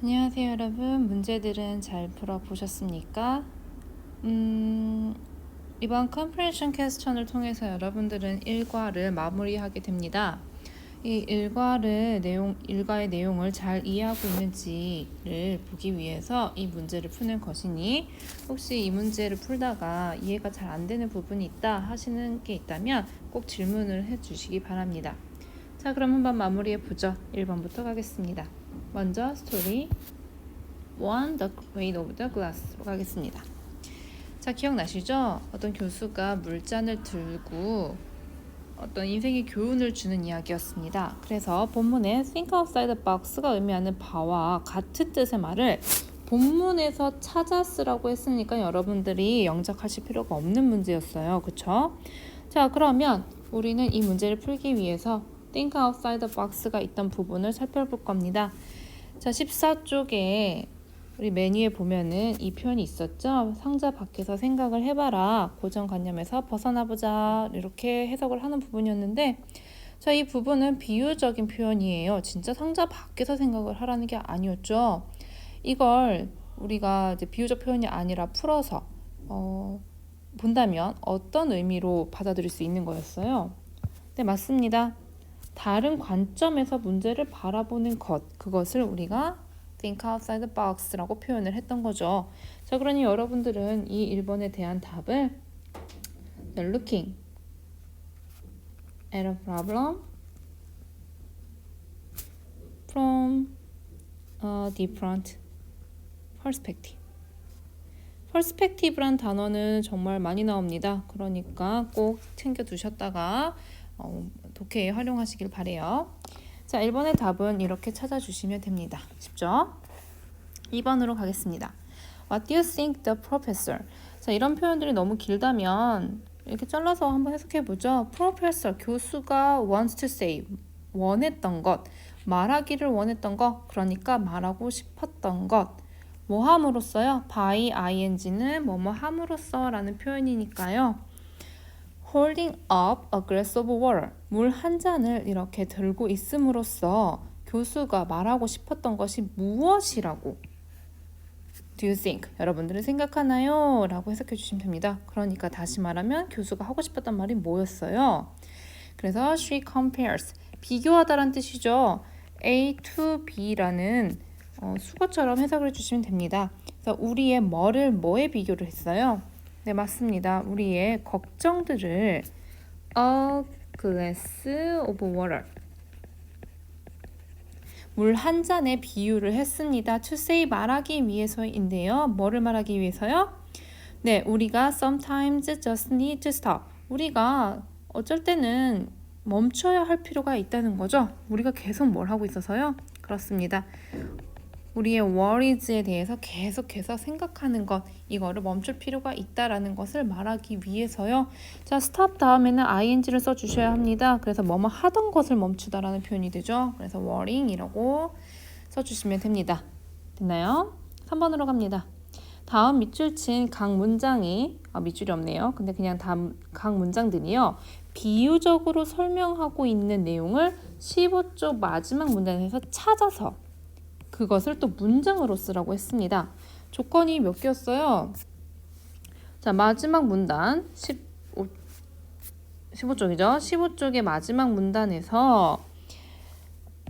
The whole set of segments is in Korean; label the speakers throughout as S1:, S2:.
S1: 안녕하세요 여러분. 문제들은 잘 풀어보셨습니까? 이번 컴프레hen션 퀘스천을 통해서 여러분들은 일과를 마무리하게 됩니다. 이 일과의 내용을 잘 이해하고 있는지를 보기 위해서 이 문제를 푸는 것이니, 혹시 이 문제를 풀다가 이해가 잘 안 되는 부분이 있다 하시는 게 있다면 꼭 질문을 해주시기 바랍니다. 자, 그럼 한번 마무리해 보죠. 1번부터 가겠습니다. 먼저 스토리 1, The Weight of the Glass로 가겠습니다. 자, 기억나시죠? 어떤 교수가 물잔을 들고 어떤 인생의 교훈을 주는 이야기였습니다. 그래서 본문에 Think outside the box가 의미하는 바와 같은 뜻의 말을 본문에서 찾아 쓰라고 했으니까 여러분들이 영작하실 필요가 없는 문제였어요. 그쵸? 자, 그러면 우리는 이 문제를 풀기 위해서 Think outside the box가 있던 부분을 살펴볼 겁니다. 자, 14쪽에 우리 메뉴에 보면은 이 표현이 있었죠. 상자 밖에서 생각을 해봐라. 고정관념에서 벗어나보자. 이렇게 해석을 하는 부분이었는데, 자, 이 부분은 비유적인 표현이에요. 진짜 상자 밖에서 생각을 하라는 게 아니었죠. 이걸 우리가 이제 비유적 표현이 아니라 풀어서 본다면 어떤 의미로 받아들일 수 있는 거였어요? 네, 맞습니다. 다른 관점에서 문제를 바라보는 것, 그것을 우리가 think outside the box라고 표현을 했던 거죠. 자, 그러니 여러분들은 이 1번에 대한 답을 looking at a problem from a different perspective. perspective란 단어는 정말 많이 나옵니다. 그러니까 꼭 챙겨 두셨다가 독해에 활용하시길 바래요. 자, 1번의 답은 이렇게 찾아주시면 됩니다. 쉽죠? 2번으로 가겠습니다. What do you think the professor? 자, 이런 표현들이 너무 길다면 이렇게 잘라서 한번 해석해보죠. Professor, 교수가 wants to say, 원했던 것, 말하기를 원했던 것, 그러니까 말하고 싶었던 것. 뭐 함으로써요? by ing는 뭐뭐 함으로써 라는 표현이니까요. holding up a glass of water, 물 한 잔을 이렇게 들고 있음으로써 교수가 말하고 싶었던 것이 무엇이라고 do you think? 여러분들은 생각하나요? 라고 해석해 주시면 됩니다. 그러니까 다시 말하면 교수가 하고 싶었던 말이 뭐였어요? 그래서 she compares, 비교하다란 뜻이죠. A to B라는 수거처럼 해석을 해주시면 됩니다. 그래서 우리의 뭐를 뭐에 비교를 했어요? 네, 맞습니다. 우리의 걱정들을 a glass of water, 물 한 잔에 비유를 했습니다. to say, 말하기 위해서인데요. 뭐를 말하기 위해서요? 네, 우리가 sometimes just need to stop. 우리가 어쩔 때는 멈춰야 할 필요가 있다는 거죠. 우리가 계속 뭘 하고 있어서요? 그렇습니다. 우리의 worries에 대해서 계속해서 생각하는 것, 이거를 멈출 필요가 있다라는 것을 말하기 위해서요. 자, stop 다음에는 ing를 써주셔야 합니다. 그래서 뭐뭐 하던 것을 멈추다라는 표현이 되죠. 그래서 worrying이라고 써주시면 됩니다. 됐나요? 3번으로 갑니다. 다음 밑줄 친 각 문장이 밑줄이 없네요. 근데 그냥 각 문장들이요, 비유적으로 설명하고 있는 내용을 15쪽 마지막 문장에서 찾아서 그것을 또 문장으로 쓰라고 했습니다. 조건이 몇 개였어요? 자, 마지막 문단 15쪽이죠. 15쪽의 마지막 문단에서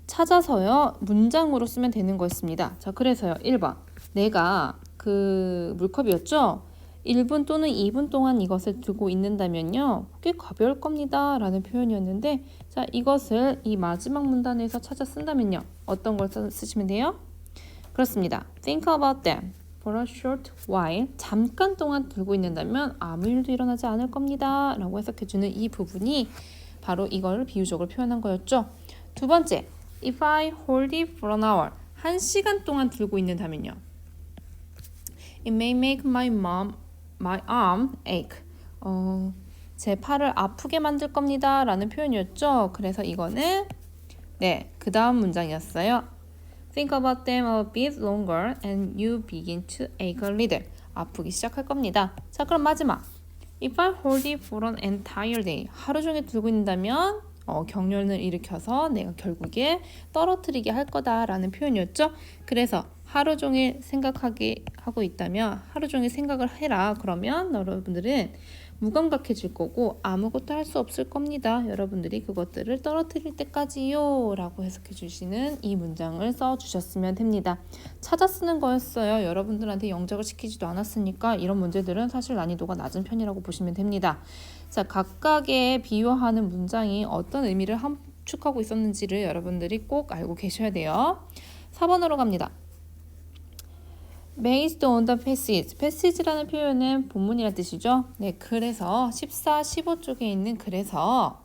S1: 찾아서요, 문장으로 쓰면 되는 거였습니다. 자, 그래서요, 1번. 내가 그 물컵이었죠? 1분 또는 2분 동안 이것을 들고 있는다면요, 꽤 가벼울 겁니다 라는 표현이었는데, 자, 이것을 이 마지막 문단에서 찾아 쓴다면요, 어떤 걸 쓰시면 돼요? 그렇습니다. Think about them for a short while. 잠깐 동안 들고 있는다면 아무 일도 일어나지 않을 겁니다 라고 해석해주는 이 부분이 바로 이걸 비유적으로 표현한 거였죠. 두 번째, If I hold it for an hour. 1시간 동안 들고 있는다면요, It may make my arm ache. 제 팔을 아프게 만들 겁니다 라는 표현이었죠. 그래서 이거는 그 다음 문장이었어요. Think about them a bit longer and you begin to ache a little. 아프기 시작할 겁니다. 자, 그럼 마지막. If I hold it for an entire day. 하루 종일 들고 있는다면 경련을 일으켜서 내가 결국에 떨어뜨리게 할 거다라는 표현이었죠. 그래서 하루 종일 생각하게 하고 있다면 하루 종일 생각을 해라. 그러면 여러분들은 무감각해질 거고 아무것도 할 수 없을 겁니다. 여러분들이 그것들을 떨어뜨릴 때까지요 라고 해석해 주시는 이 문장을 써주셨으면 됩니다. 찾아 쓰는 거였어요. 여러분들한테 영작을 시키지도 않았으니까 이런 문제들은 사실 난이도가 낮은 편이라고 보시면 됩니다. 자, 각각의 비유하는 문장이 어떤 의미를 함축하고 있었는지를 여러분들이 꼭 알고 계셔야 돼요. 4번으로 갑니다. Based on the passage. passage라는 표현은 본문이라는 뜻이죠. 네, 그래서 14, 15쪽에 있는 그래서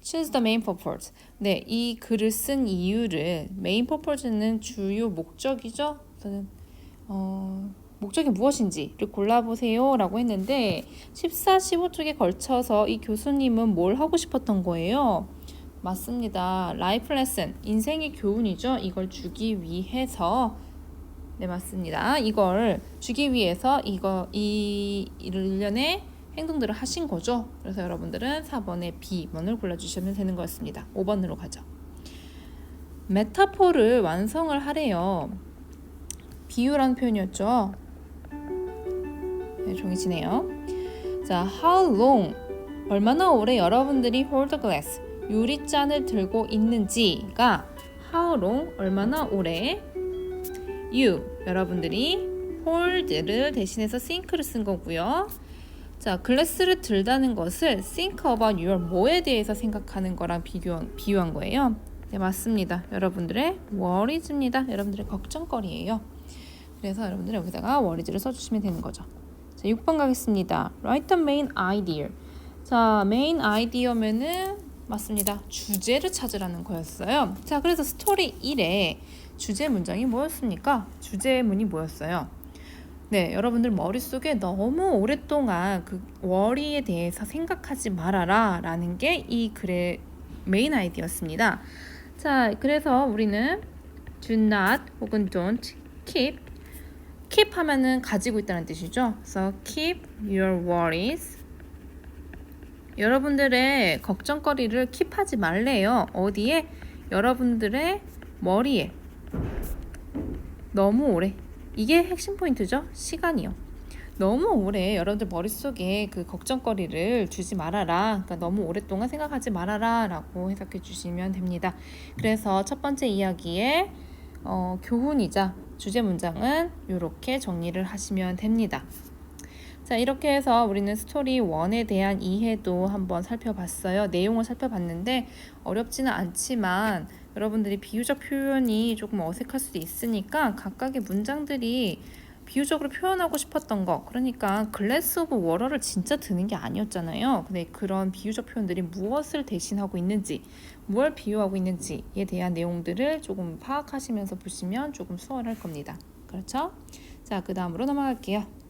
S1: choose the main purpose. 네, 이 글을 쓴 이유를 main purpose는 주요 목적이죠. 목적이 무엇인지를 골라보세요 라고 했는데 14, 15쪽에 걸쳐서 이 교수님은 뭘 하고 싶었던 거예요? 맞습니다. 라이프 레슨, 인생의 교훈이죠. 이걸 주기 위해서 네, 맞습니다. 이걸 주기 위해서 이 일련의 행동들을 하신 거죠. 그래서 여러분들은 4번의 B번을 골라주시면 되는 거였습니다. 5번으로 가죠. 메타포를 완성을 하래요. 비유라는 표현이었죠. 네, 종이 지네요. 자, how long, 얼마나 오래 여러분들이 hold the glass, 유리잔을 들고 있는지가 how long, 얼마나 오래, you, 여러분들이 hold를 대신해서 think를 쓴 거고요. 자, 글래스를 들다는 것을 think about your 뭐에 대해서 생각하는 거랑 비유한 거예요. 네, 맞습니다. 여러분들의 worries입니다. 여러분들의 걱정거리예요. 그래서 여러분들 여기다가 worries를 써주시면 되는 거죠. 자, 6번 가겠습니다. Write the main idea. 자, main idea면은 맞습니다. 주제를 찾으라는 거였어요. 자, 그래서 스토리 1에 주제 문장이 뭐였습니까? 주제문이 뭐였어요? 네, 여러분들 머릿속에 너무 오랫동안 그 worry에 대해서 생각하지 말아라 라는 게 이 글의 메인 아이디어였습니다. 자, 그래서 우리는 do not 혹은 don't keep 하면은 가지고 있다는 뜻이죠. 그래서 keep your worries, 여러분들의 걱정거리를 킵하지 말래요. 어디에? 여러분들의 머리에. 너무 오래. 이게 핵심 포인트죠. 시간이요. 너무 오래 여러분들 머릿속에 그 걱정거리를 두지 말아라. 그러니까 너무 오랫동안 생각하지 말아라 라고 해석해 주시면 됩니다. 그래서 첫 번째 이야기의 교훈이자 주제 문장은 이렇게 정리를 하시면 됩니다. 자, 이렇게 해서 우리는 스토리 1에 대한 이해도 한번 살펴봤어요. 내용을 살펴봤는데 어렵지는 않지만 여러분들이 비유적 표현이 조금 어색할 수도 있으니까 각각의 문장들이 비유적으로 표현하고 싶었던 거, 그러니까 글래스 오브 워터를 진짜 드는 게 아니었잖아요. 근데 그런 비유적 표현들이 무엇을 대신하고 있는지, 무엇을 비유하고 있는지에 대한 내용들을 조금 파악하시면서 보시면 조금 수월할 겁니다. 그렇죠? 자, 그 다음으로 넘어갈게요.